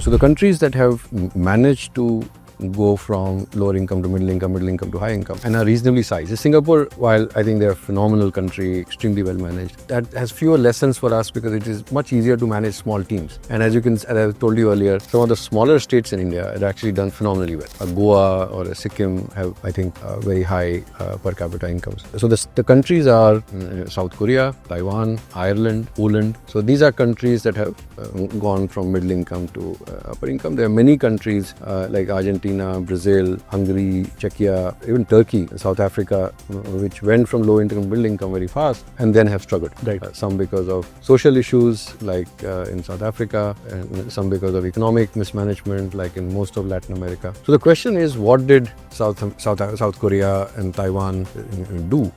So the countries that have managed to go from lower income to middle income to high income, and are reasonably sized. Singapore, while I think they're a phenomenal country, extremely well managed, that has fewer lessons for us because it is much easier to manage small teams. And as I told you earlier, some of the smaller states in India have actually done phenomenally well. A Goa or a Sikkim have, I think, very high per capita incomes. So the countries are South Korea, Taiwan, Ireland, Poland. So these are countries that have gone from middle income to upper income. There are many countries like Argentina, Brazil, Hungary, Czechia, even Turkey, South Africa, which went from low income to middle income very fast and then have struggled. Right. Some because of social issues like in South Africa, and some because of economic mismanagement like in most of Latin America. So the question is, what did South Korea and Taiwan do?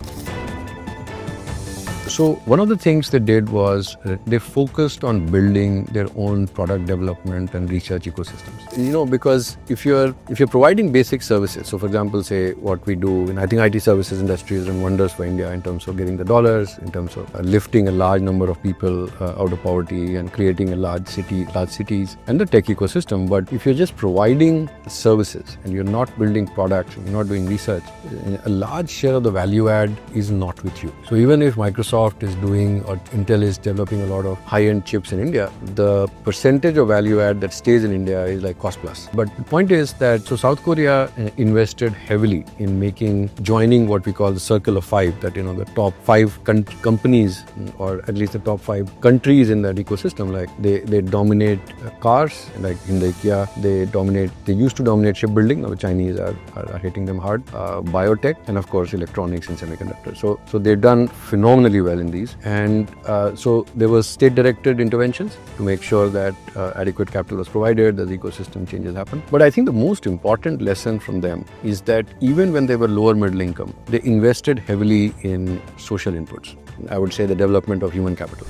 So one of the things they did was they focused on building their own product development and research ecosystems. Because if you're providing basic services, so for example, say what we do, and I think IT services industry has done wonders for India in terms of getting the dollars, in terms of lifting a large number of people out of poverty and creating a large cities and the tech ecosystem. But if you're just providing services and you're not building products, you're not doing research, a large share of the value add is not with you. So even if Microsoft is doing or Intel is developing a lot of high-end chips in India, the percentage of value add that stays in India is like cost plus. But the point is that South Korea invested heavily in joining what we call the circle of five, that the top five companies or at least the top five countries in that ecosystem. Like they dominate cars, like in the IKEA, they used to dominate shipbuilding. Now the Chinese are hitting them hard. Biotech, and of course electronics and semiconductors. So they've done phenomenally well in these, and so there was state-directed interventions to make sure that adequate capital was provided, that the ecosystem changes happen. But I think the most important lesson from them is that even when they were lower middle income, they invested heavily in social inputs. I would say the development of human capital.